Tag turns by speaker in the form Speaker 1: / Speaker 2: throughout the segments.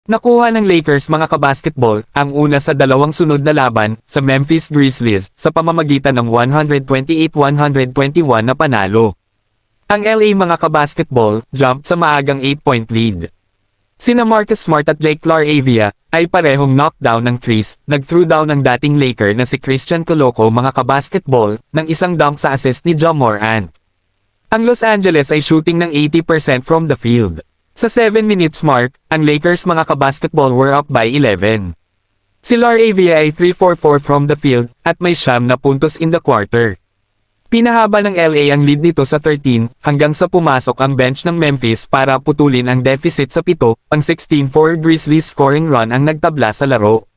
Speaker 1: Nakuha ng Lakers mga kabasketball ang una sa dalawang sunod na laban sa Memphis Grizzlies sa pamamagitan ng 128-121 na panalo. Ang LA mga kabasketball jumped sa maagang 8-point lead. Sina Marcus Smart at Jake LaRavia ay parehong knockdown ng threes, nag-through down ng dating Laker na si Christian Coloco mga kabasketball ng isang dunk sa assist ni Ja Morant. Ang Los Angeles ay shooting ng 80% from the field. Sa 7 minutes mark, ang Lakers mga kabasketball were up by 11. Si LaRavia ay 3-4-4 from the field at may 9 na puntos in the quarter. Pinahaba ng LA ang lead nito sa 13 hanggang sa pumasok ang bench ng Memphis para putulin ang deficit sa 7, ang 16-4 Grizzlies scoring run ang nagtabla sa laro.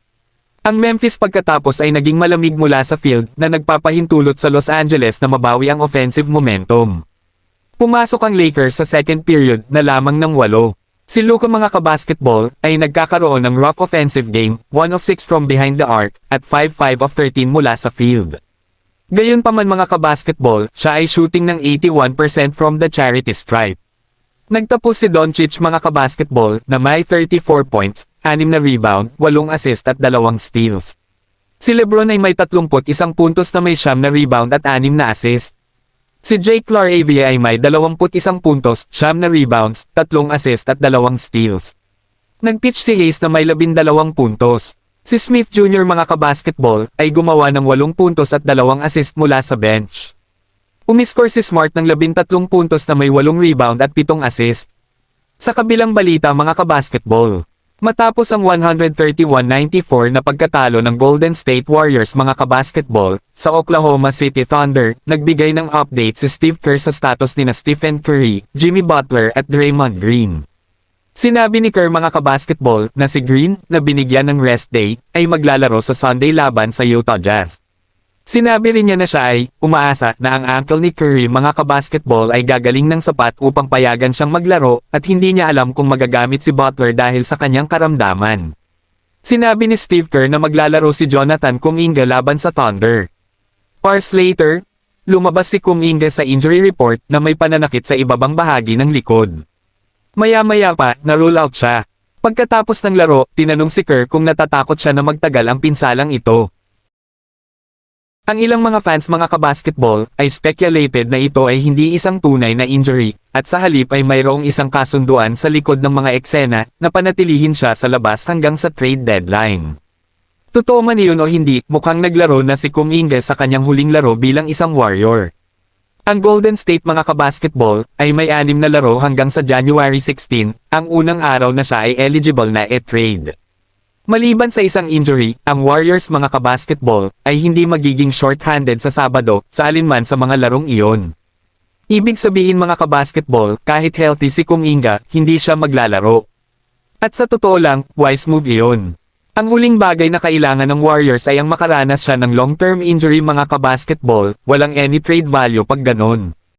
Speaker 1: Ang Memphis pagkatapos ay naging malamig mula sa field na nagpapahintulot sa Los Angeles na mabawi ang offensive momentum. Pumasok ang Lakers sa second period na lamang ng 8. Si Luka mga kabasketball ay nagkakaroon ng rough offensive game, 1 of 6 from behind the arc, at 5 of 13 mula sa field. Gayunpaman mga kabasketball, siya ay shooting ng 81% from the charity stripe. Nagtapos si Doncic mga kabasketball na may 34 points, 6 na rebound, 8 assist at 2 steals. Si LeBron ay may 31 puntos na may 9 na rebound at 6 na assist. Si Jake LaRavia ay may 21 puntos, 9 na rebounds, 3 assist at 2 steals. Nag-pitch si Hayes na may 12 puntos. Si Smith Jr. mga kabasketball ay gumawa ng 8 puntos at 2 assist mula sa bench. Umiscore si Smart ng 13 puntos na may 8 rebound at 7 assist. Sa kabilang balita mga kabasketball, matapos ang 131-94 na pagkatalo ng Golden State Warriors mga kabasketball sa Oklahoma City Thunder, nagbigay ng update si Steve Kerr sa status nina Stephen Curry, Jimmy Butler at Draymond Green. Sinabi ni Kerr mga kabasketball na si Green, na binigyan ng rest day, ay maglalaro sa Sunday laban sa Utah Jazz. Sinabi rin niya na siya ay umaasa na ang ankle ni Curry mga kabasketball ay gagaling ng sapat upang payagan siyang maglaro at hindi niya alam kung magagamit si Butler dahil sa kanyang karamdaman. Sinabi ni Steve Kerr na maglalaro si Jonathan Kuminga laban sa Thunder. Hours later, lumabas si Kuminga sa injury report na may pananakit sa ibabang bahagi ng likod. Maya-maya pa, na-rule out siya. Pagkatapos ng laro, tinanong si Kerr kung natatakot siya na magtagal ang pinsalang ito. Ang ilang mga fans mga kabasketball ay speculated na ito ay hindi isang tunay na injury, at sa halip ay mayroong isang kasunduan sa likod ng mga eksena na panatilihin siya sa labas hanggang sa trade deadline. Totoo man iyon o hindi, mukhang naglaro na si Kuminga sa kanyang huling laro bilang isang Warrior. Ang Golden State mga kabasketball ay may 6 na laro hanggang sa January 16, ang unang araw na siya ay eligible na e-trade. Maliban sa isang injury, ang Warriors mga kabasketball ay hindi magiging short-handed sa Sabado sa alinman sa mga larong iyon. Ibig sabihin mga kabasketball, kahit healthy si Kuminga, hindi siya maglalaro. At sa totoo lang, wise move iyon. Ang huling bagay na kailangan ng Warriors ay ang makaranas siya ng long-term injury mga kabasketball, walang any trade value pag ganon.